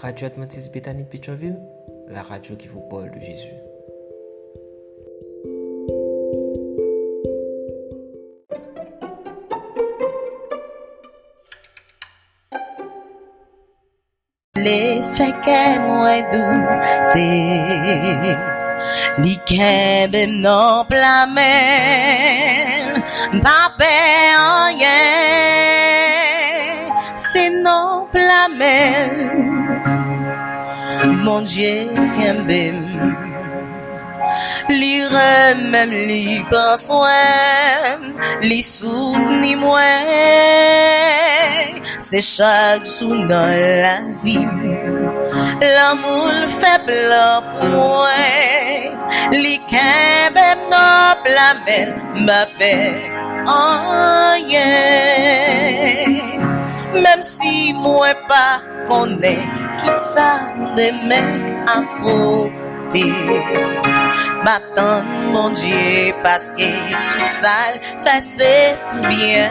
Radio Adventiste Bethany de Pétionville, la radio qui vous parle de Jésus. Les faits que moi douter, li kembe non plamel, pas rien, c'est non plamel, mon Dieu kembe, li remem li prend soin, li souteni moi. C'est chaque jour dans la vie, l'amour faible pour moi. Li kembe non plamel, ma paix, oh yeah. Même si moi pas connais qui ça demain à côté, m'attend mon Dieu parce que tout ça fait c'est pour bien.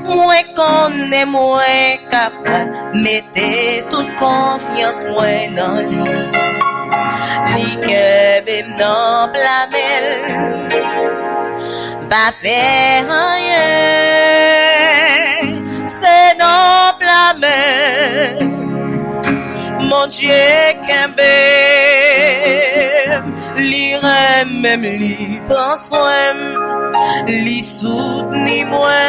Moi connais, moi capable, mettez toute confiance moi dans lui. Li kembe non plamel, pas faire rien, c'est non plamel. Mon Dieu kembe, li remem li prend soin, li souteni moi.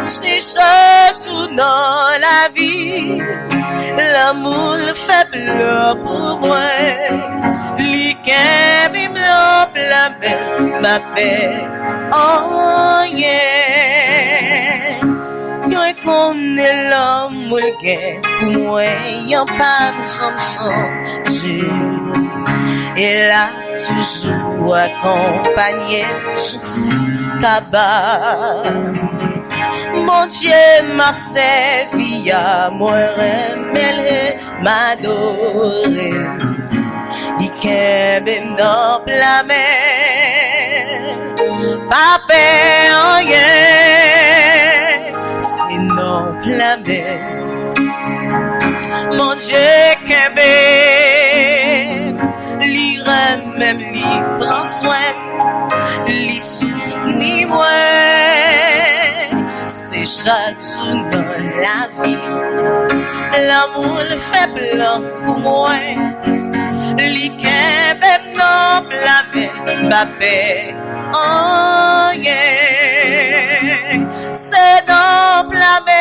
C'est chaque jour dans la vie, l'amour faible pour moi. Li kembe non plamel, ma paix, oh yeah. Yo connais l'amour gain pour moi, y'a pas besoin de changer. Et là toujours accompagné, je sais qu'à mon Dieu m'a servi à moi remercier, m'adorer. Di kembe non plamel, pas rien, c'est non plamel. Mon Dieu kembe, li remem li prend soin, li souteni moi. C'est chaque jour dans la vie, l'amour faible pour moi. Li kembe non plamel, ma paix, oh yeah. C'est non plamel,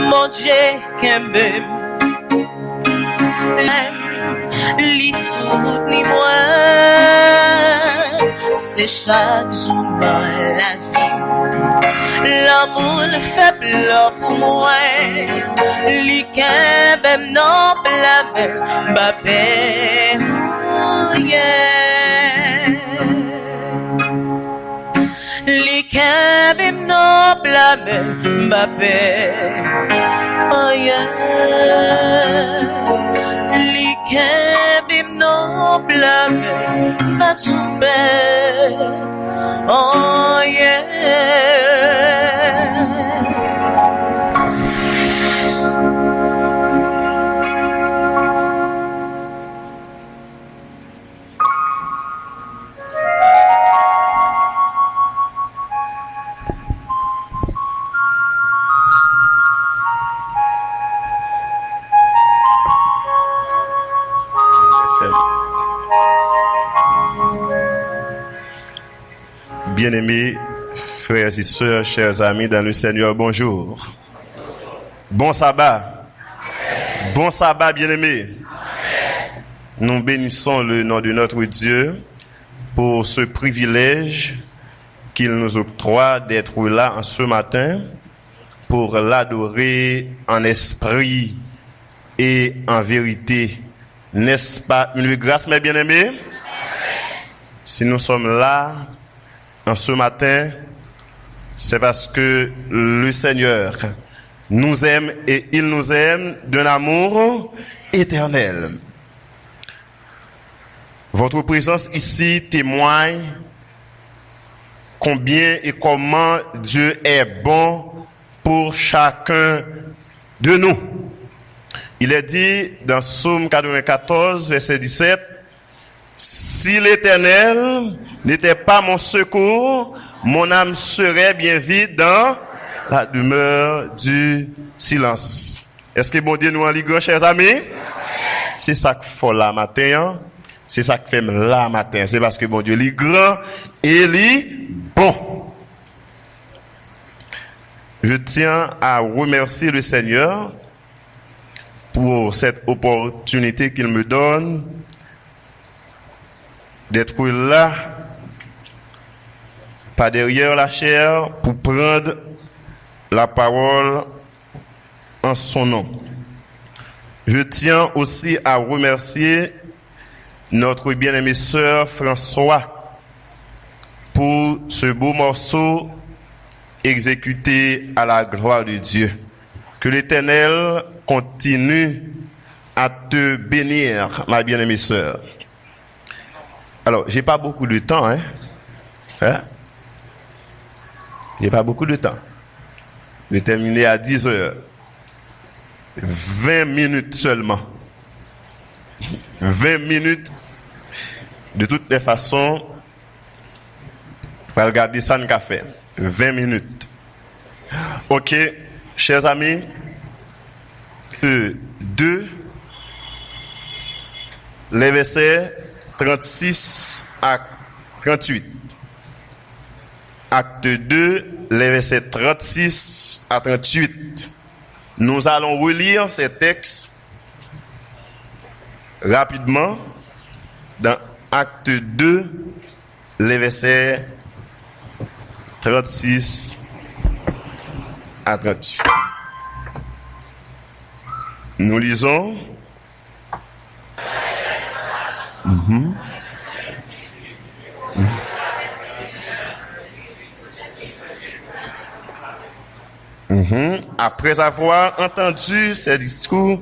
mon Dieu kembe, li souteni moi. C'est chaque jour dans la vie, l'amour faible pour moi. Li kembe non plamel, ma paix, oh yeah. Li kembe non plamel, ma paix, oh yeah. Li kembe non plamel, ma paix, oh yeah. Bien-aimés, frères et sœurs, chers amis dans le Seigneur, bonjour. Bon sabbat. Amen. Bon sabbat, bien-aimés. Nous bénissons le nom de notre Dieu pour ce privilège qu'il nous octroie d'être là en ce matin pour l'adorer en esprit et en vérité. N'est-ce pas une grâce, mes bien-aimés? Amen. Si nous sommes là en ce matin, c'est parce que le Seigneur nous aime et il nous aime d'un amour éternel. Votre présence ici témoigne combien et comment Dieu est bon pour chacun de nous. Il est dit dans Psaume 94, verset 17, « Si l'Éternel n'était pas mon secours, mon âme serait bien vide dans la demeure du silence. » Est-ce que bon Dieu nous en ligue, chers amis? C'est ça que fait là matin. C'est ça que fait là matin. C'est parce que bon Dieu est grand et il est bon. Je tiens à remercier le Seigneur pour cette opportunité qu'il me donne d'être là, pas derrière la chair, pour prendre la parole en son nom. Je tiens aussi à remercier notre bien-aimée sœur François pour ce beau morceau exécuté à la gloire de Dieu. Que l'Éternel continue à te bénir, ma bien-aimée sœur. Alors, j'ai pas beaucoup de temps, hein? J'ai pas beaucoup de temps. Je vais terminer à 10 heures. 20 minutes seulement. 20 minutes. De toutes les façons, il faut regarder ça nous a fait. 20 minutes. Ok, chers amis. 2, les versets 36 à 38. Acte 2, les versets 36 à 38. Nous allons relire ces textes rapidement dans Acte 2, les versets 36 à 38. Nous lisons. Après avoir entendu ces discours,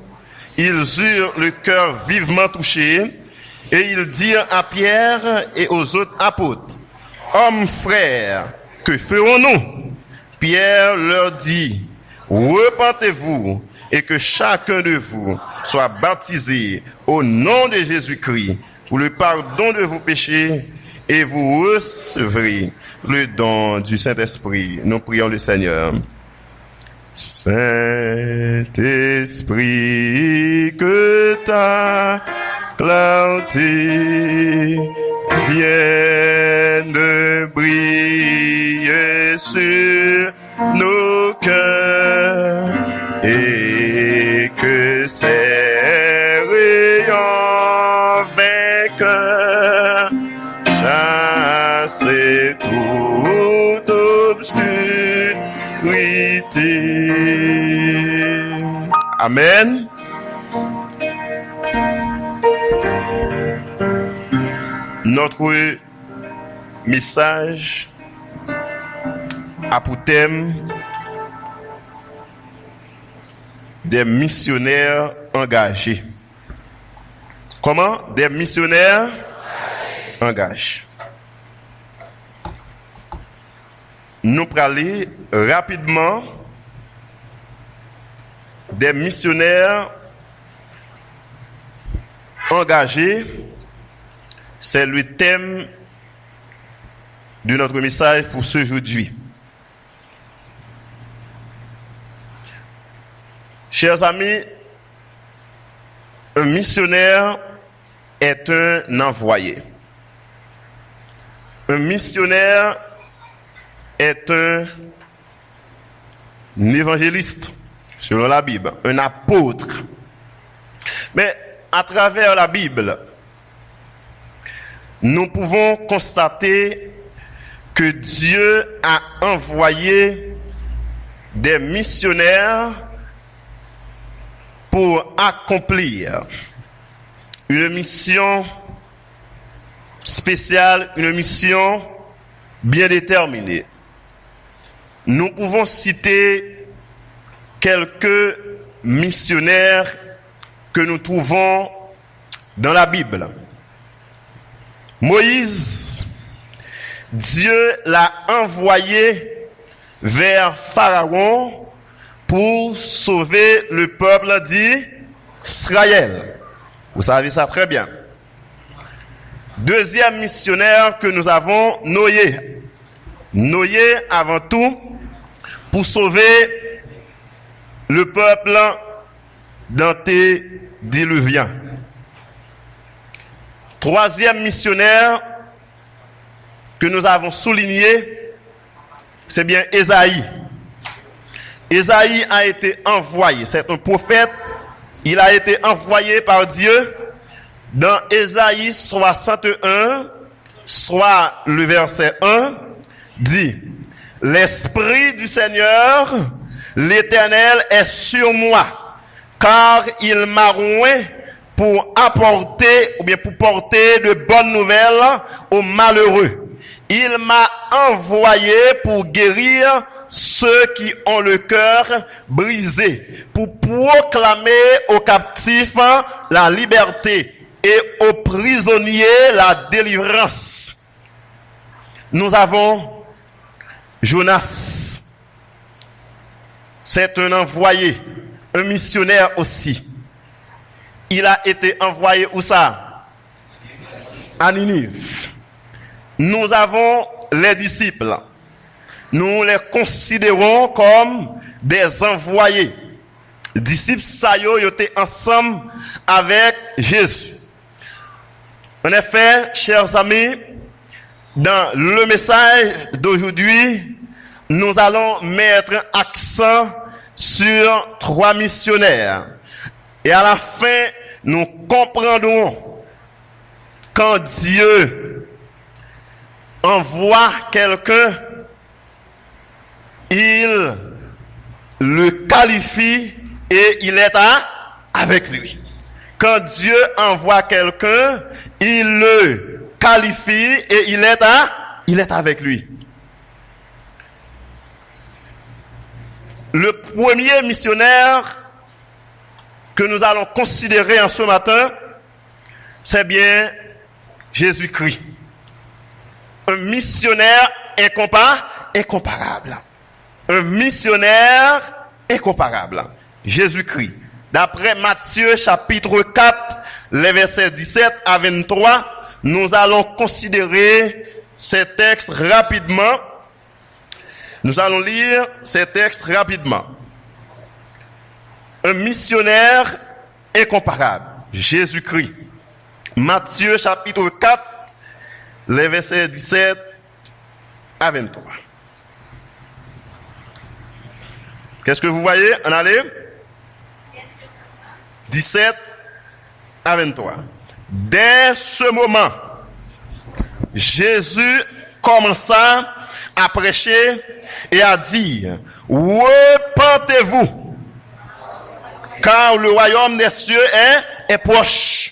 ils eurent le cœur vivement touché et ils dirent à Pierre et aux autres apôtres, « Hommes frères, que ferons-nous » Pierre leur dit, « Repentez-vous et que chacun de vous soit baptisé au nom de Jésus-Christ pour le pardon de vos péchés et vous recevrez le don du Saint-Esprit. » Nous prions le Seigneur. Saint-Esprit, que ta clarté vienne briller sur nos cœurs et que ces rayons vainqueurs chassent toute obscurité. Amen. Notre message a pour thème des missionnaires engagés. Comment? Des missionnaires engagés. Nous parlons rapidement des missionnaires engagés. C'est le thème de notre message pour ce aujourd'hui. Chers amis, un missionnaire est un envoyé. Un missionnaire est un évangéliste, selon la Bible, un apôtre. Mais à travers la Bible, nous pouvons constater que Dieu a envoyé des missionnaires pour accomplir une mission spéciale, une mission bien déterminée. Nous pouvons citer quelques missionnaires que nous trouvons dans la Bible. Moïse, Dieu l'a envoyé vers Pharaon pour sauver le peuple d'Israël. Vous savez ça très bien. Deuxième missionnaire que nous avons, Noé. Noé, avant tout, pour sauver le peuple d'antédiluvien. Troisième missionnaire que nous avons souligné, c'est bien Ésaïe. Ésaïe a été envoyé, c'est un prophète, il a été envoyé par Dieu dans Ésaïe 61, soit le verset 1, dit, « L'Esprit du Seigneur, l'Éternel est sur moi, car il m'a oint pour apporter, ou bien pour porter de bonnes nouvelles aux malheureux. Il m'a envoyé pour guérir ceux qui ont le cœur brisé, pour proclamer aux captifs la liberté et aux prisonniers la délivrance. » Nous avons Jonas. C'est un envoyé, un missionnaire aussi. Il a été envoyé où ça? À Ninive. Nous avons les disciples. Nous les considérons comme des envoyés. Disciples, ça y étaient ensemble avec Jésus. En effet, chers amis, dans le message d'aujourd'hui, nous allons mettre accent sur 3 missionnaires. Et à la fin, nous comprendrons quand Dieu envoie quelqu'un, il le qualifie et il est avec lui. Quand Dieu envoie quelqu'un, il le qualifie et il est avec lui. Le premier missionnaire que nous allons considérer en ce matin, c'est bien Jésus-Christ. Un missionnaire incomparable. Un missionnaire incomparable. Jésus-Christ. D'après Matthieu chapitre 4, les versets 17 à 23, nous allons considérer ces textes rapidement. Nous allons lire ces textes rapidement. Un missionnaire incomparable. Jésus-Christ. Matthieu chapitre 4, les versets 17 à 23. Qu'est-ce que vous voyez? On allait 17 à 23. Dès ce moment, Jésus commença à prêcher et à dire, « Repentez-vous, car le royaume des cieux est proche. »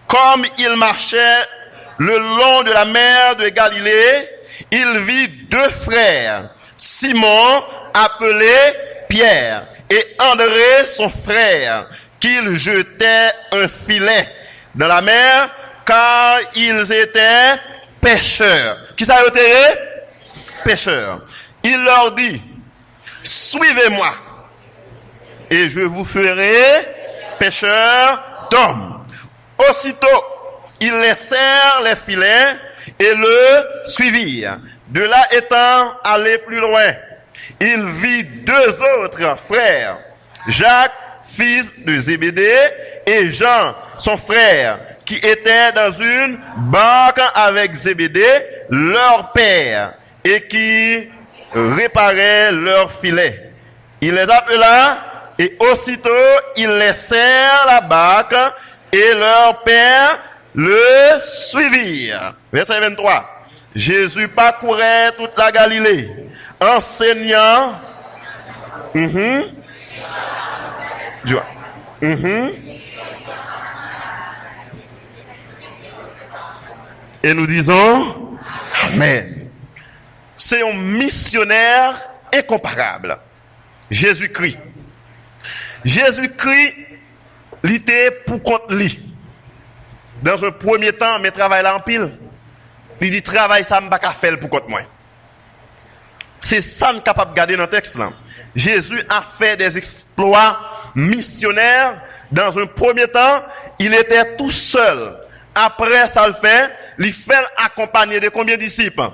Comme il marchait le long de la mer de Galilée, il vit 2 frères, Simon, appelé Pierre, et André, son frère, qu'ils jetaient un filet dans la mer, car ils étaient pêcheurs. Qui ça a été? Pêcheurs. Il leur dit, suivez-moi, et je vous ferai pêcheurs d'hommes. Aussitôt, ils laissèrent les filets et le suivirent. De là étant allé plus loin, il vit 2 autres frères, Jacques, fils de Zébédée, et Jean, son frère, qui étaient dans une barque avec Zébédée, leur père, et qui réparaient leurs filets. Il les appela, et aussitôt ils laissèrent la barque, et leur père le suivirent. Verset 23. Jésus parcourait toute la Galilée, enseignant. Et nous disons Amen. C'est un missionnaire incomparable. Jésus-Christ. Jésus-Christ, il était pour compte lui. Dans un premier temps, mais travail là en pile. Il dit travail ça m'a pas faire pour compte moi. C'est ça nous capable de garder dans le texte là. Jésus a fait des exploits missionnaires. Dans un premier temps, il était tout seul. Après ça le fait, il fait accompagné de combien de disciples?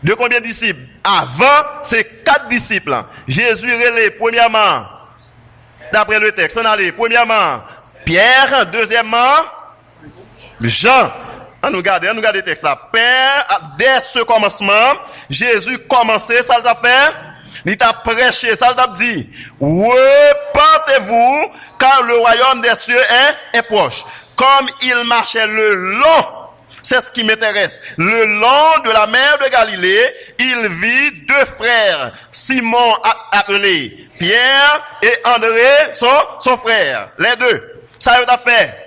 De combien de disciples? Avant, c'est 4 disciples. Jésus relève premièrement, d'après le texte, on allait premièrement Pierre, deuxièmement Jean. On nous garde le texte là. Père, dès ce commencement, Jésus commençait, ça l'a fait. Il t'a prêché, ça l'a dit. Repentez-vous, car le royaume des cieux est proche. Comme il marchait le long, c'est ce qui m'intéresse. Le long de la mer de Galilée, il vit 2 frères. Simon appelé Pierre et André, son frère. Les 2. Ça, il t'a fait.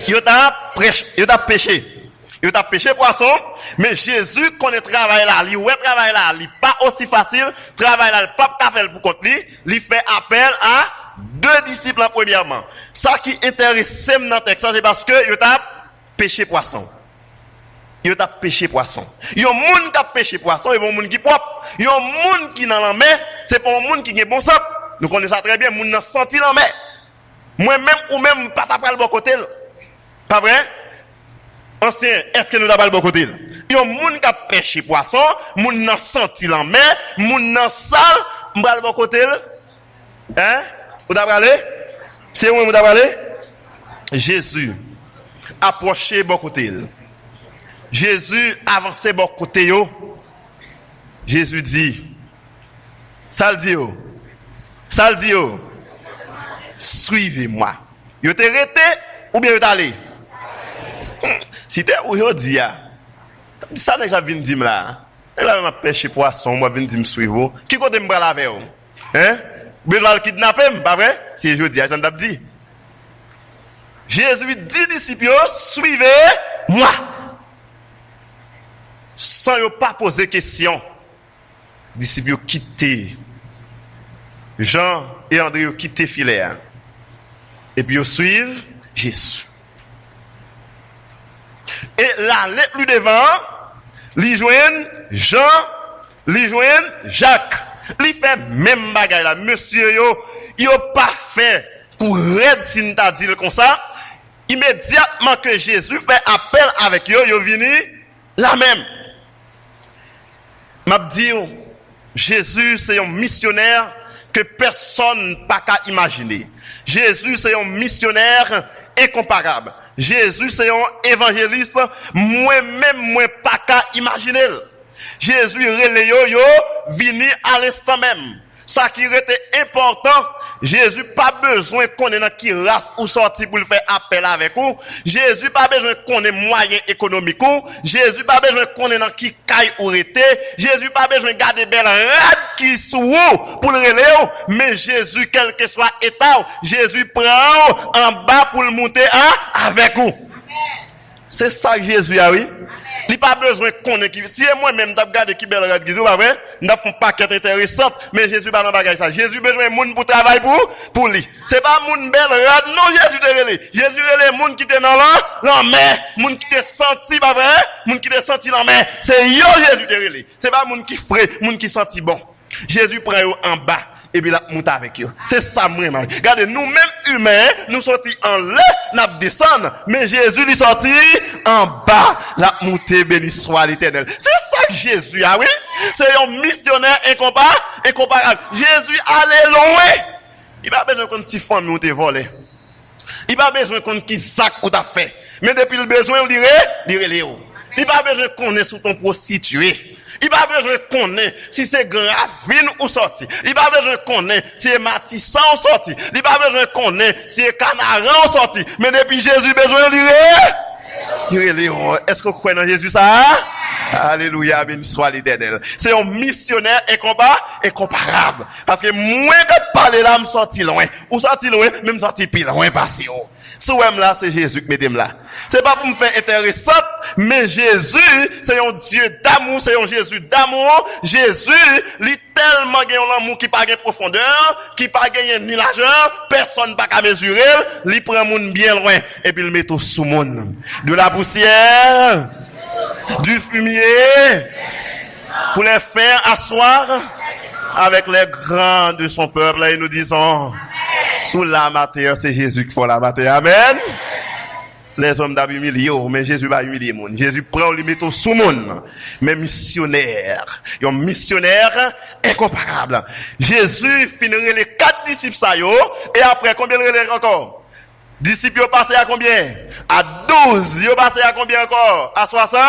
Il t'a péché. Il t'a péché poisson. Mais Jésus connaît le travail là. Il ouais travail là. Il pas aussi facile. Travail là, il pas faire pour compte lui. Il fait appel à 2 disciples premièrement. Ça qui intéresse dans le texte, c'est parce que il t'a péché poisson. Il t'a péché poisson. Il y a un monde qui a péché poisson et un monde qui propre. Il y a un monde qui dans la mer, c'est pas un monde qui est bon sang. Nous connaissons ça très bien, monde n'a senti la mer. Moi-même ou même pas t'as pas le bon côté. Pas vrai? Ancien, est-ce que nous avons le bon côté? Il y a un monde qui a pêché poisson, monde n'a senti la mer, monde n'a sale, m'bral le bon côté. Hein? Vous avez parlé? C'est où vous avez parlé? Jésus approchait bon côté. Jésus avançait bon côté yo. Jésus dit, ça le dit yo. Ça le dit yo. Suivez-moi. Yo te rete ou bien yo t'allé? Si t'es où yo dit ya. Ça que j'avais vinn dire là. Et là m'a pêché poisson, moi vinn dire me suivre. Qui côté me bral avec vous? Hein? Besoin le kidnapper, pas vrai? Si je dis, j'en ai dit. Jésus dit disciples, suivez-moi. Sans yo pas poser question. Disciples quitté. Jean et André ont quitté filet. Et puis ils suivent Jésus. Et là, les plus devant, ils joignent Jean, ils joignent Jacques. Ils fait même bagaille là. Monsieur yo pas fait pour red si t'a dit comme ça. Immédiatement que Jésus fait appel avec yo vini la même. M'a dit Jésus c'est un missionnaire que personne pas qu'à imaginer. Jésus c'est un missionnaire incomparable. Jésus c'est un évangéliste moi-même pas qu'à imaginer. Jésus relé yo vini à l'instant même. Ça qui était important, Jésus pas besoin qu'on ait dans qui race ou sorti pour le faire appel avec vous. Jésus pas besoin qu'on ait moyen économique ou. Jésus pas besoin qu'on ait dans qui caille ou rete. Jésus pas besoin garder belle rade qui sous pour le relais. Mais Jésus, quel que soit état, Jésus prend en bas pour le monter avec vous. C'est ça que Jésus a, oui. Il n'y a pas besoin qu'on ait qui. Si moi-même, je regarde qui belle rade qui sont, pas vrai? Nous avons un paquet intéressant, mais Jésus pas dans bagage ça. Jésus besoin de monde pour travailler pour lui. C'est pas monde belle rade, non, Jésus te relé. Jésus relé monde qui te dans la mer, monde qui te senti, pas vrai? Monde qui te senti dans la mer. C'est yo Jésus te relé. C'est pas monde qui frais, monde qui senti bon. Jésus prend yo en bas. Et puis là, monte avec eux. C'est ça, vraiment. Regardez, nous-mêmes humains, nous sortis en l'air, nous descendons. Mais Jésus, lui sorti en bas, la montée, béni soit l'Éternel. C'est ça que Jésus a, oui. C'est un missionnaire incomparable. Jésus allait loin. Il n'a pas besoin qu'on s'y femme, nous te volé. Il n'a pas besoin qu'on qui sac ou t'a fait. Mais depuis le besoin, on dirait Léo. Il n'a pas besoin qu'on est sous ton prostitué. Il n'a pas besoin qu'on ait si c'est Gravine ou sorti. Il n'a pas besoin qu'on ait si c'est Matissan ou sorti. Il n'a pas besoin qu'on ait si c'est Canaran ou sorti. Mais depuis Jésus, besoin de dire, est-ce que vous croyez dans Jésus ça? Alléluia, béni soit l'Éternel. C'est un missionnaire incomparable. Parce que moins que parler là, me sorti loin. Ou sorti loin, même sorti pile loin passé. Si vous là, c'est Jésus qui m'aide là. C'est pas pour me faire intéressant, mais Jésus, c'est un Dieu d'amour, c'est un Jésus d'amour. Jésus, il tellement gagne l'amour qui pas gagne profondeur, qui pas gagne ni largeur, personne pas qu'à mesurer, il prend monde bien loin et puis il met tout sous monde. De la poussière, du fumier, pour les faire asseoir avec les grands de son peuple. Et nous disons, sous la matière, c'est Jésus qui fait la matière. Amen. Les hommes d'abord humiliés, mais Jésus va humilier monde. Jésus prend le mettre sous monde. Mais missionnaire, un missionnaire incomparable. Jésus finirait les 4 disciples ça yo, et après combien de encore? Disciples passé à combien? À 12. Yo passé à combien encore? À 60.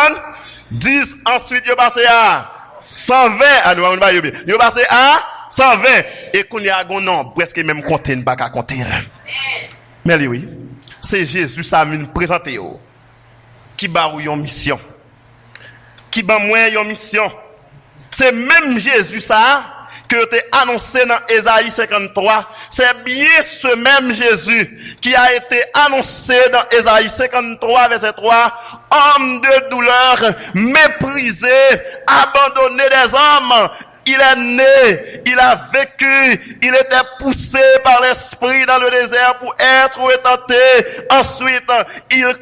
10. Ensuite yo passé à 120. Ah nous va yo passé à 120. Et qu'on y a un nombre presque même compter pas qu'à compter. Mais oui. C'est Jésus ça vient présenter qui ba ou yon mission. Qui ba moi yon mission. C'est même Jésus ça que t'es annoncé dans Ésaïe 53. C'est bien ce même Jésus qui a été annoncé dans Ésaïe 53 verset 3. Homme de douleur, méprisé, abandonné des hommes. Il est né, il a vécu, il était poussé par l'esprit dans le désert pour être tenté. Ensuite, il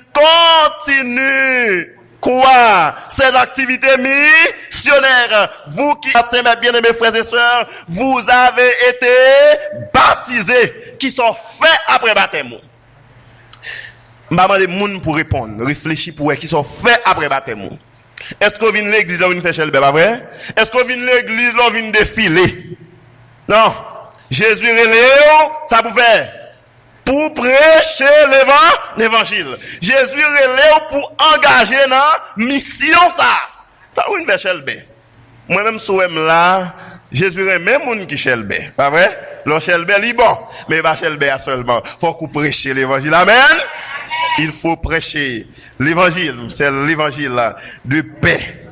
continue. Quoi? Ces activités missionnaires. Vous qui êtes mes bien-aimés frères et sœurs, vous avez été baptisés, qui sont faits après baptême. Maman des moun pour répondre, réfléchis pour eux, qui sont faits après baptême. Est-ce qu'on vient de l'église, on vient faire chelbe, pas vrai? Est-ce qu'on vient de l'église, on vient défiler? Non. Jésus relève, ça pour faire. Pour prêcher l'évangile. Jésus relève pour engager dans mission ça. Ça ou une faire chelbe. Moi-même, sous là, Jésus remet moun qui chelbe. Pas vrai? Le chelbe, li bon. Mais pas chelbe seulement. Faut qu'on prêche l'évangile. Amen. Il faut prêcher l'évangile, c'est l'évangile de paix.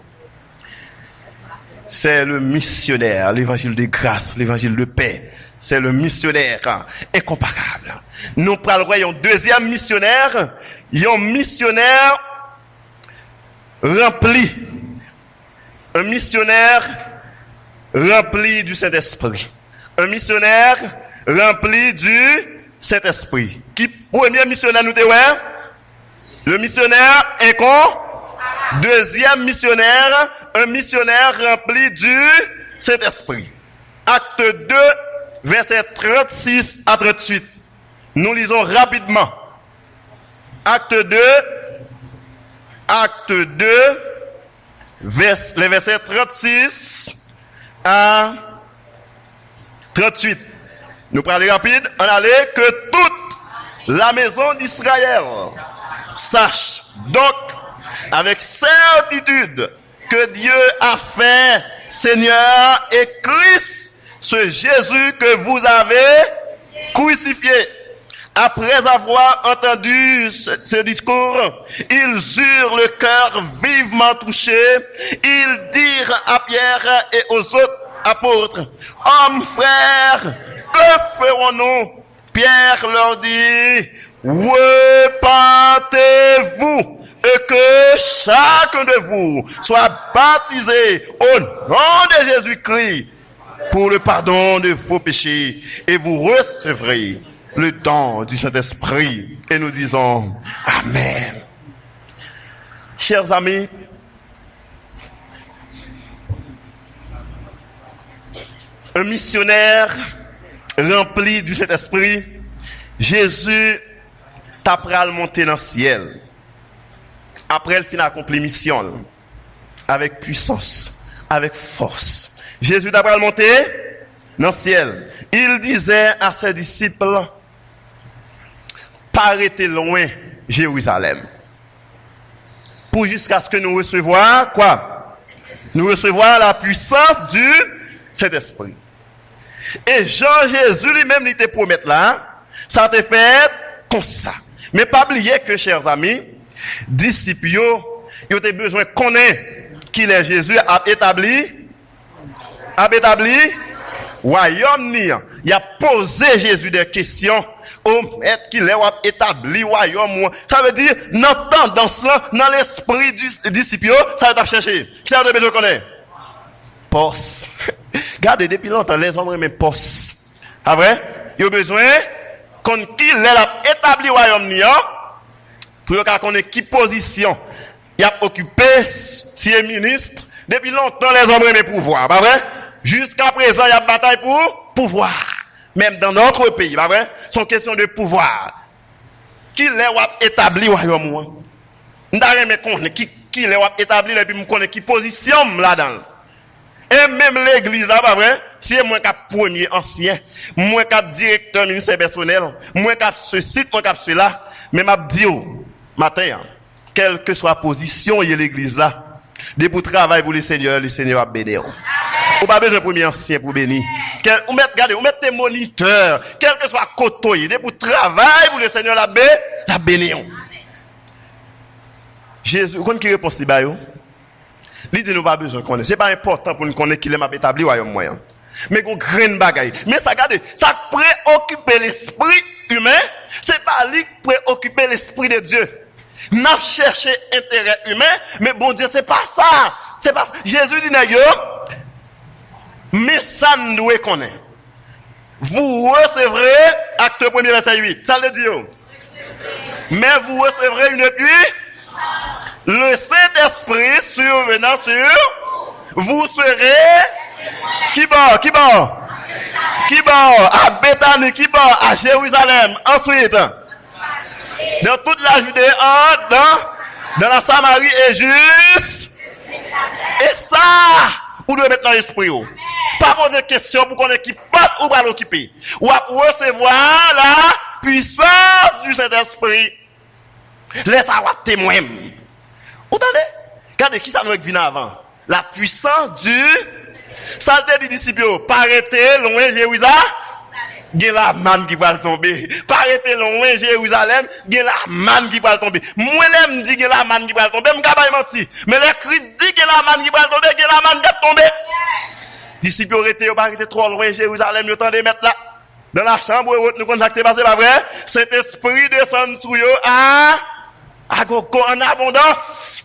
C'est le missionnaire, l'évangile de grâce, l'évangile de paix. C'est le missionnaire incomparable. Nous parlerons d'un deuxième missionnaire, un missionnaire rempli. Un missionnaire rempli du Saint-Esprit. Un missionnaire rempli du Saint-Esprit. Qui premier missionnaire nous devons? Le missionnaire deuxième missionnaire, un missionnaire rempli du Saint-Esprit. Acte 2, verset 36 à 38. Nous lisons rapidement. Acte 2, les versets 36 à 38. Nous parlons rapide. On allait que toute la maison d'Israël sache donc avec certitude que Dieu a fait Seigneur et Christ, ce Jésus que vous avez crucifié. Après avoir entendu ce discours, ils eurent le cœur vivement touché. Ils dirent à Pierre et aux autres apôtres, hommes, frères, que ferons-nous? Pierre leur dit, repentez-vous et que chacun de vous soit baptisé au nom de Jésus-Christ pour le pardon de vos péchés et vous recevrez le don du Saint-Esprit. Et nous disons Amen. Chers amis, un missionnaire rempli du Saint-Esprit, Jésus t'apprend à monter dans le ciel. Après, il finit accompli mission avec puissance, avec force. Jésus t'apprend à monter dans le ciel. Il disait à ses disciples, pas arrêter loin Jérusalem. Pour jusqu'à ce que nous recevions quoi? Nous recevions la puissance du Saint-Esprit. Et Jean-Jésus lui-même, il te promet là, ça te fait comme ça. Mais pas oublier que, chers amis, disciples, ils ont besoin de connaître qui est Jésus a établi royaume. Il a posé Jésus des questions. Oh, est-ce qu'il a établi royaume? Ça veut dire, dans tendance là, dans l'esprit du disciple, ça va chercher. Qui ça a besoin de connaître? Poste. Regardez, depuis longtemps, les hommes aiment poste. Ah vrai? Ils ont besoin qu'on qui l'a établi royaume pour qu'on connaisse qui position il a occupé si est ministre Depuis longtemps, les hommes aiment pouvoir, pas vrai? Jusqu'à présent, il y a bataille pour pouvoir. Même dans notre pays, pas vrai? C'est une question de pouvoir. Qui les a établi, royaume? Qui les a établi, et puis me connaît qui position là-dedans. Et même l'église, là, pas vrai? Si moi qui premier ancien, moi qui directeur ministère personnel, moi qui ce site, moi qui cela, mais m'a dit, matin, quelle que soit la position, il y a l'église là. Dès pour travail pour le Seigneur a béni. Ou pas besoin de premier ancien pour bénir. Ou mettre tes moniteurs, quel que soit côté, dès pour travail pour le Seigneur la béni. Jésus, quand qui répond, il dit nous pas besoin de connaître. C'est pas important pour nous connaître qu'il est établi au royaume moyen. Mais qu'on graine bagaille. Mais ça regardez, ça préoccupe l'esprit humain, c'est pas lui qui préoccupe l'esprit de Dieu. N'a cherché intérêt humain, mais bon Dieu, c'est pas ça. C'est pas ça. Jésus dit yo, mais ça nous doit connaître. Vous recevrez, acte 1er verset 8. Ça le dit. Mais vous recevrez une pluie. Le Saint-Esprit survenant sur vous serez qui bon à Bethanie, qui bon à Jérusalem, ensuite dans toute la Judée, dans la Samarie et juste et ça vous devez mettre dans l'esprit. Pas poser de question pour qu'on ait qui passe ou pas l'occuper. Ou à recevoir la puissance du Saint-Esprit. Laisse avoir témoin. Vous entendez? Regardez qui ça nous vient avant. La puissance du salte des disciples. Pas arrêter loin Jérusalem. Il y a la manne qui va tomber. Pas arrêter loin Jérusalem. Il y a la manne qui va tomber. Moi-même dis qu'il y a la manne qui va tomber. Je ne vais pas mentir. Mais le Christ dit qu'il y a la manne qui va tomber. Il y a la manne qui va tomber. Disciples ont pas arrêté trop loin Jérusalem. Ils ont mettre là. Dans la chambre où nous contactons, c'est pas vrai? Cet esprit descend sur eux en abondance.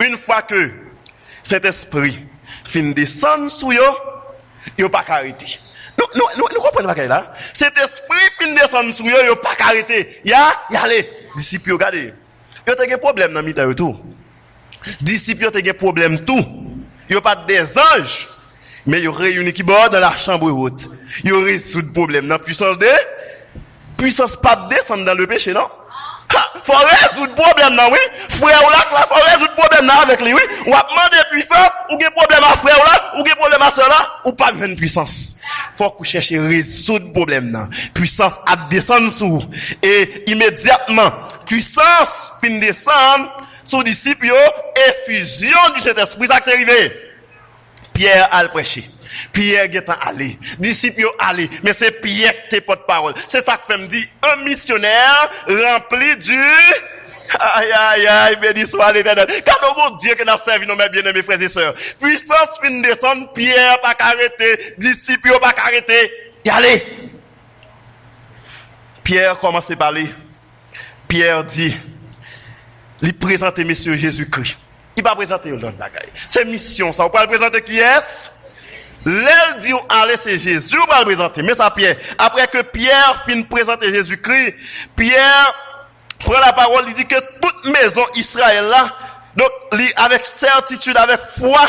Une fois que cet esprit fin descend sur eux, il n'y a pas qu'arrêter. Nous comprenons pas là. Cet esprit fin descend sur eux, il n'y a pas qu'arrêter. Il y a les disciples, regardez. Il y a des problèmes dans le milieu de tout. Disciples, il y a des problèmes tout. Il n'y a pas des anges. Mais il y a réuni qui bord dans la chambre haute. Il y a résout le problème dans la puissance de puissance pas descendre dans le péché, non? Faut résoudre le problème, non, oui? Frère ou là, faut résoudre le problème, non, avec lui, oui? Ou a demandé puissance, ou qu'il y a problème à frère ou là, ou qu'il y a problème à soeur là, ou pas de puissance. Faut qu'on cherche à résoudre le problème, non? Puissance à descendre sous. Et immédiatement, puissance fin descendre sous disciples, effusion du Saint-Esprit, ça qui est arrivé. Pierre a prêché. Pierre est allé. Disciples allé. Mais c'est Pierre qui est porte-parole. C'est ça que fait me dire, un missionnaire rempli du, béni soit l'éternel. Quand on veut dire que nous avons servi nos bien-aimés frères et sœurs. Puissance fin descendre, Pierre pas arrêter, disciples pas arrêter. Y aller. Pierre commence à parler. Pierre dit, il présente Monsieur Jésus-Christ. Il va présenter l'autre bagaille. C'est mission, ça. On peut le présenter qui est? L'aile dit, allez, c'est Jésus, on va le présenter. Mais ça, Pierre. Après que Pierre finit de présenter Jésus-Christ, Pierre prend la parole, il dit que toute maison Israël là, donc, avec certitude, avec foi,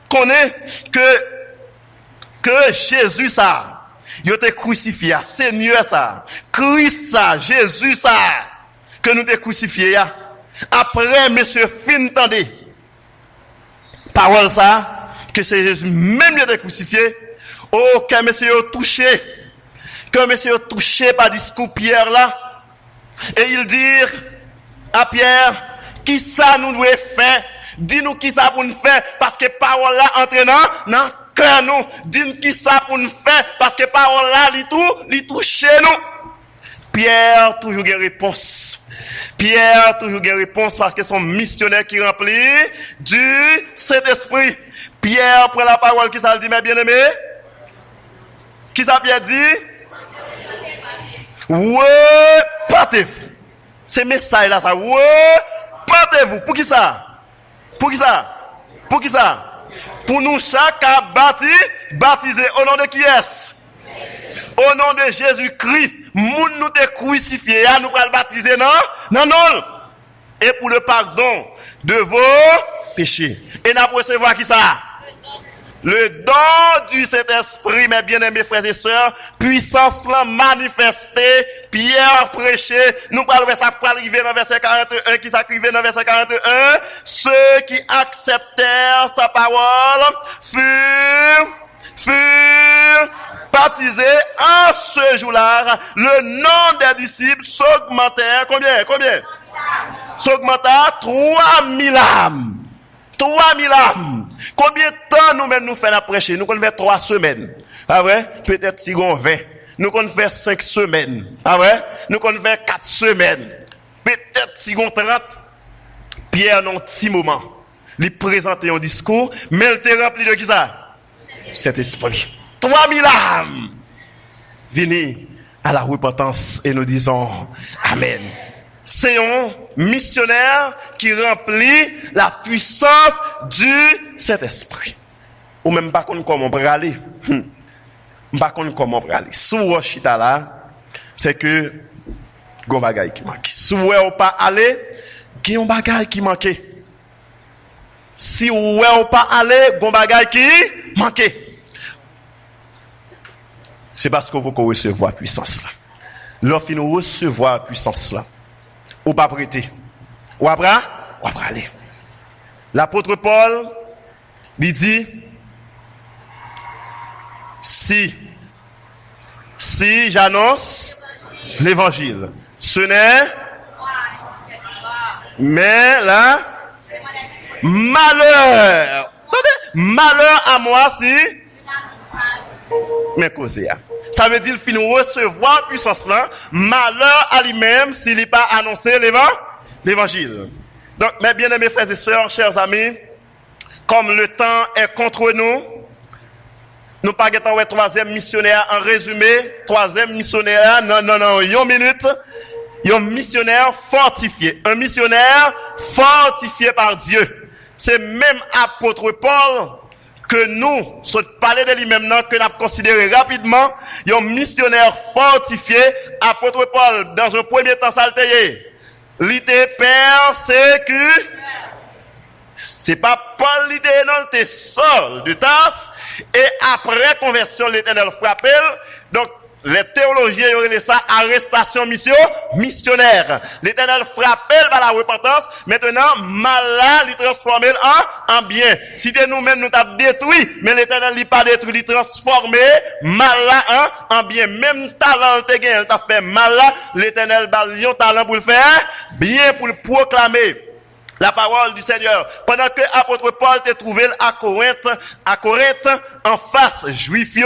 connaît que Jésus ça, il était crucifié, Seigneur ça, Christ ça, Jésus ça, que nous t'es crucifié, après, monsieur fin tendez, parole ça, que c'est Jésus même qui a été crucifié. Oh, que monsieur a touché. Que monsieur a touché par discours Pierre là. Et il dit à Pierre, qui ça nous doit faire? Dis-nous qui ça pour nous faire, parce que parole là entraînant, non, cœur nous. Dis-nous qui ça pour nous faire, parce que parole là, li touche nous. Pierre, toujours une réponse. Pierre, toujours une réponse, parce que son missionnaire qui remplit du Saint-Esprit. Pierre prend la parole, qui ça le dit, mes bien-aimés? Qui ça Pierre dit? Ouais, partez-vous. C'est message là, ça. Ouais, partez-vous. Pour qui ça? Pour qui ça? Pour qui ça? Pour nous chaque baptisé au nom de qui est-ce? Au nom de Jésus-Christ. Moun nous te crucifié, nous allons le baptiser, non? Non. Et pour le pardon de vos péchés. Et n'a recevoir qui ça? Le don du Saint-Esprit, mes bien-aimés frères et sœurs, puissance là manifestée, Pierre prêchait, nous parlons de ça pour arriver dans verset 41, qui s'écrivait dans verset 41, ceux qui acceptèrent sa parole furent baptisés en ce jour-là. Le nom des disciples s'augmentèrent, combien? S'augmenta 3000 âmes. 3000 âmes. Combien de temps nous-mêmes nous faisons prêcher? Nous connaissons 3 semaines. Ah ouais? Peut-être si on 20. Nous connaissons 5 semaines. Ah ouais? Nous connaissons 4 semaines. Peut-être si on 30. Pierre, dans un petit moment, il présentait un discours, mais il était rempli de qui ça? Cet esprit. 3000 âmes. Venez à la repentance et nous disons Amen. C'est un missionnaire qui remplit la puissance du Saint-Esprit. Ou même pas comment on peut aller. Pas comment on peut aller. Sous Rochita là, c'est que gon bagay qui manque. Si vous ou pas aller, il y a un bagay qui manque. Si vous ou pas aller, gon bagay qui manque. C'est parce que vous recevoir puissance là. Lorsque nous recevoir puissance là, ou pas prêter. Ou après aller. L'apôtre Paul lui dit si j'annonce l'évangile, ce n'est mais là malheur. Malheur à moi si mais causé. Ça veut dire qu'il finit recevoir puissance là, malheur à lui-même s'il n'est pas annoncé l'évangile. Donc, mes bien-aimés frères et sœurs, chers amis, comme le temps est contre nous, nous pas guettons un troisième missionnaire en résumé, troisième missionnaire, non, une minute, un missionnaire fortifié, un missionnaire fortifié par Dieu. C'est même apôtre Paul que nous, sur parler de lui-même, que nous avons considéré rapidement, un missionnaire fortifié, apôtre Paul, dans un premier temps, ça il était persécuté. C'est pas Paul l'idée, non, il était seul de tasse, et après conversion, l'Éternel frappé. Donc, les théologiens ont dit ça, arrestation missionnaire. L'Éternel frappé par la repentance. Maintenant, malade, il transforme en bien. Si nous-mêmes nous t'avons détruit, mais l'Éternel n'a pas détruit, il transformé malade en bien. Même talent, il t'a fait malade, l'Éternel a un talent pour le faire, bien pour le proclamer. La parole du Seigneur. Pendant que l'apôtre Paul s'est trouvé à Corinthe, en face juif,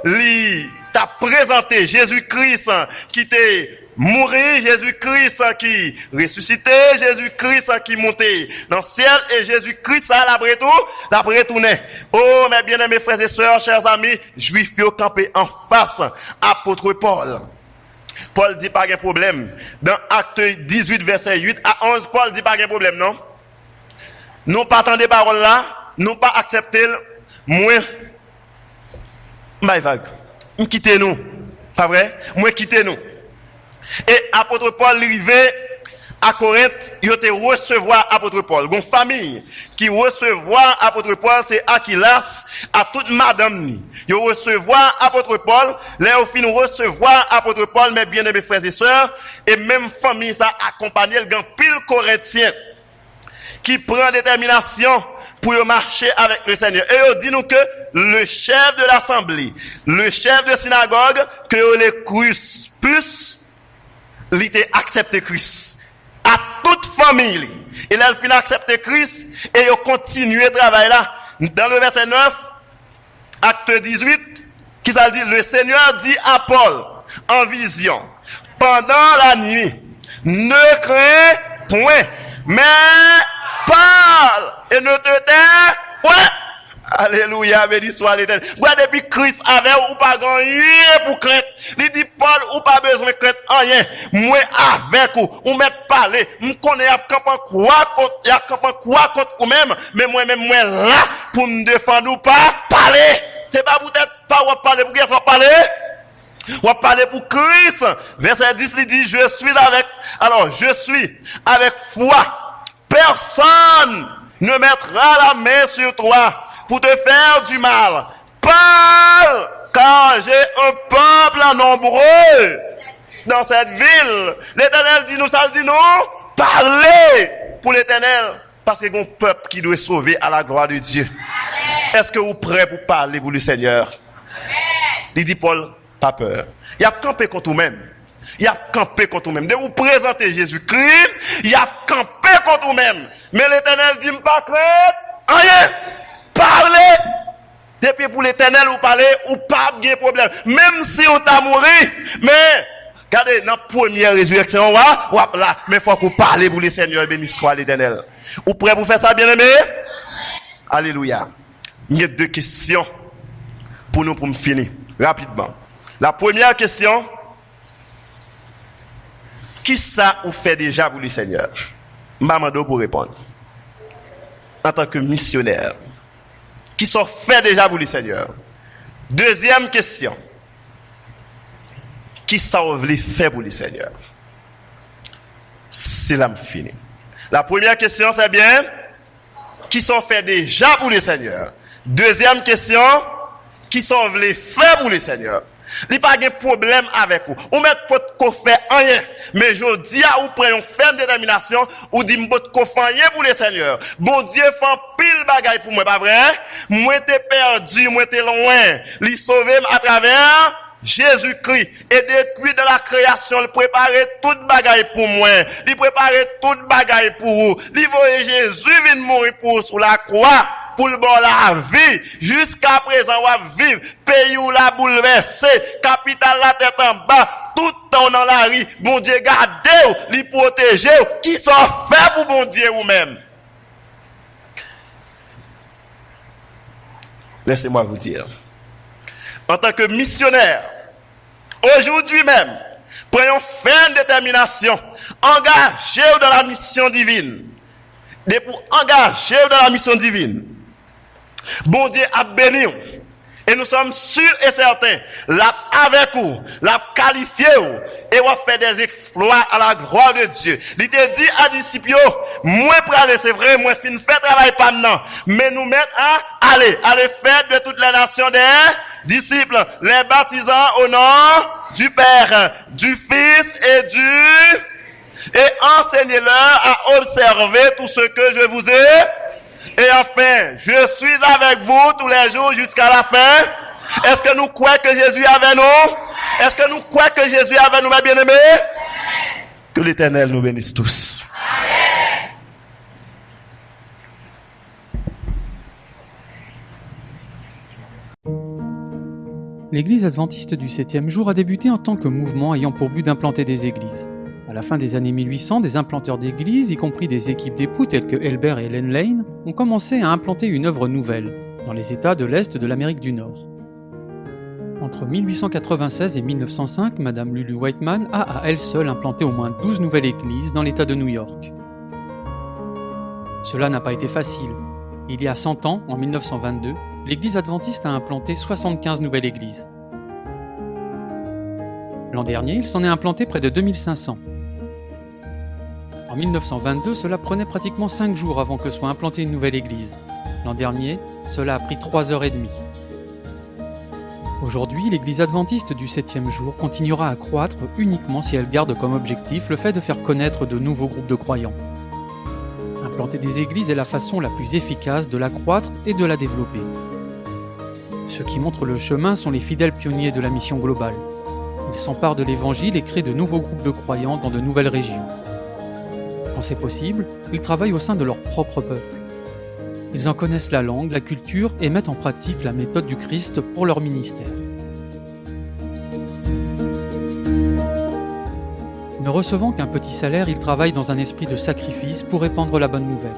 il t'a présenté Jésus-Christ qui était mort, Jésus-Christ qui ressuscité, Jésus-Christ qui montait dans le ciel et Jésus-Christ l'a retourné. Oh, mes bien-aimés frères et sœurs, chers amis, juifs campés en face, apôtre Paul. Paul dit pas de problème. Dans Acte 18, verset 8 à 11, Paul dit pas de problème, non? Nous pas attendre des paroles là, nous pas accepter moins. Vague. Quittez nous. Pas vrai? Moins quittez nous. Et apôtre Paul arrivé à Corinthe, il était recevoir apôtre Paul. Une famille qui recevoir apôtre Paul, c'est Aquilas, à toute madame ni. Il recevoir apôtre Paul, là au fin recevoir apôtre Paul, mes bien-aimés frères et sœurs, et même famille ça accompagné le grand pile corinthien qui prend détermination pour marcher avec le Seigneur. Et il dit nous que le chef de l'assemblée, le chef de synagogue, que les Crispus, il était accepté Christ. À toute famille. Et là, il finit accepter Christ et il continue le travail là. Dans le verset 9, acte 18, qui ça dit, le Seigneur dit à Paul, en vision, pendant la nuit, ne crains point, mais parle et ne te tais point. Alléluia, béni soit l'Éternel. Depuis Christ avait ou pas gagné pour craindre. Il dit Paul ou pas besoin de craindre rien. Moi avec ou mettre parler. Me connais à campan quoi contre ou même, mais moi là pour me défendre ou pas parler. C'est pas peut-être pas ou parler pour qui ça parler. On va parler pour Christ. Verset 10 il dit je suis avec foi. Personne ne mettra la main sur toi pour te faire du mal. Parle, car j'ai un peuple nombreux dans cette ville. L'Éternel dit nous, ça dit nous, parlez pour l'Éternel, parce qu'il y a un peuple qui doit être sauvé à la gloire de Dieu. Est-ce que vous êtes prêts pour parler pour le Seigneur? Il dit Paul, pas peur. Il a campé contre vous-même. Il a campé contre vous-même. De vous présenter Jésus-Christ, il a campé contre vous-même. Mais l'Éternel dit, pas crainte, rien. Parlez. Depuis pour l'Éternel, vous parlez, ou pas de problème. Même si on t'a mouru, mais, regardez, dans la première résurrection, là, mais il faut que vous parlez pour le Seigneur, béni soit l'Éternel. Vous prêts pour faire ça, bien-aimé? Alléluia. Il y a 2 questions pour nous, pour me finir, rapidement. La première question, qui ça vous fait déjà pour le Seigneur? Mamando pour répondre. En tant que missionnaire, qui sont fait déjà pour le Seigneur? Deuxième question, qui ça vous voulez faire pour le Seigneur? C'est là me fini. La première question, c'est bien, qui sont fait déjà pour le Seigneur? Deuxième question, qui sont voulez faire pour le Seigneur? Il n'y a pas de problème avec vous. Ou mettez pas de faire rien. Mais je dis à vous, prenez une ferme détermination, ou dites pas de faire rien pour le Seigneur. Bon Dieu fait pile bagaille pour moi, pas vrai? Moi t'es perdu, moi t'es loin. Il sauve à travers Jésus-Christ. Et depuis de la création, il préparait toute bagaille pour moi. Il préparait toute bagaille pour vous. Il voyait Jésus venir mourir pour sur la croix. Pour le bon la vie, jusqu'à présent, on va vivre, pays où la bouleversé, capitale la tête en bas, tout le temps dans la rue, bon Dieu gardez-vous, les protéger, qui sont faits pour bon Dieu vous-même. Laissez-moi vous dire, en tant que missionnaire, aujourd'hui même, prenons ferme détermination, engagez-vous dans la mission divine. Et pour engager dans la mission divine, bon Dieu a béni. Et nous sommes sûrs et certains, l'a avec vous, l'a qualifié et on fait des exploits à la gloire de Dieu. Il te dit à disciples, moi prêt, c'est vrai, moi fin fait travail pas maintenant, mais nous mettre à aller faire de toutes les nations des disciples, les baptisant au nom du Père, du Fils et enseignez-leur à observer tout ce que je vous ai. Et enfin, je suis avec vous tous les jours jusqu'à la fin. Est-ce que nous croyons que Jésus est avec nous? Est-ce que nous croyons que Jésus est avec nous, mes bien-aimés? Que l'Éternel nous bénisse tous. L'Église adventiste du 7e jour a débuté en tant que mouvement ayant pour but d'implanter des églises. À la fin des années 1800, des implanteurs d'églises, y compris des équipes d'époux telles que Elbert et Ellen Lane, ont commencé à implanter une œuvre nouvelle, dans les États de l'Est de l'Amérique du Nord. Entre 1896 et 1905, Madame Lulu Whiteman a à elle seule implanté au moins 12 nouvelles églises dans l'État de New York. Cela n'a pas été facile. Il y a 100 ans, en 1922, l'Église adventiste a implanté 75 nouvelles églises. L'an dernier, il s'en est implanté près de 2500. En 1922, cela prenait pratiquement 5 jours avant que soit implantée une nouvelle église. L'an dernier, cela a pris 3h30. Aujourd'hui, l'église adventiste du 7e jour continuera à croître uniquement si elle garde comme objectif le fait de faire connaître de nouveaux groupes de croyants. Implanter des églises est la façon la plus efficace de la croître et de la développer. Ceux qui montrent le chemin sont les fidèles pionniers de la mission globale. Ils s'emparent de l'évangile et créent de nouveaux groupes de croyants dans de nouvelles régions. Quand c'est possible, ils travaillent au sein de leur propre peuple. Ils en connaissent la langue, la culture et mettent en pratique la méthode du Christ pour leur ministère. Ne recevant qu'un petit salaire, ils travaillent dans un esprit de sacrifice pour répandre la bonne nouvelle.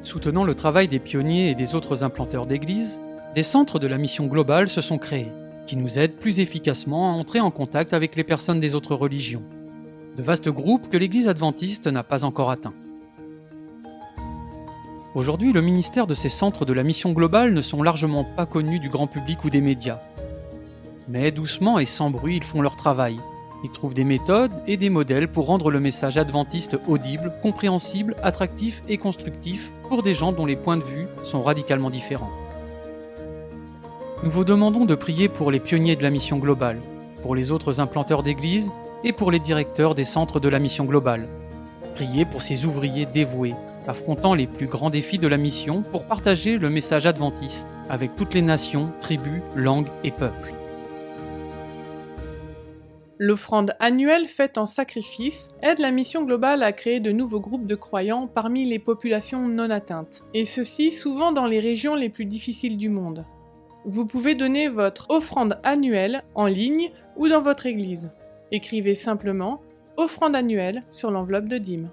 Soutenant le travail des pionniers et des autres implanteurs d'églises, des centres de la mission globale se sont créés, qui nous aident plus efficacement à entrer en contact avec les personnes des autres religions. De vastes groupes que l'Église adventiste n'a pas encore atteints. Aujourd'hui, le ministère de ces centres de la mission globale ne sont largement pas connus du grand public ou des médias. Mais doucement et sans bruit, ils font leur travail, Ils trouvent des méthodes et des modèles pour rendre le message adventiste audible, compréhensible, attractif et constructif pour des gens dont les points de vue sont radicalement différents. Nous vous demandons de prier pour les pionniers de la mission globale, pour les autres implanteurs d'églises et pour les directeurs des centres de la mission globale. Priez pour ces ouvriers dévoués, affrontant les plus grands défis de la mission pour partager le message adventiste avec toutes les nations, tribus, langues et peuples. L'offrande annuelle faite en sacrifice aide la mission globale à créer de nouveaux groupes de croyants parmi les populations non atteintes, et ceci souvent dans les régions les plus difficiles du monde. Vous pouvez donner votre offrande annuelle en ligne ou dans votre église. Écrivez simplement « offrande annuelle » sur l'enveloppe de dîmes.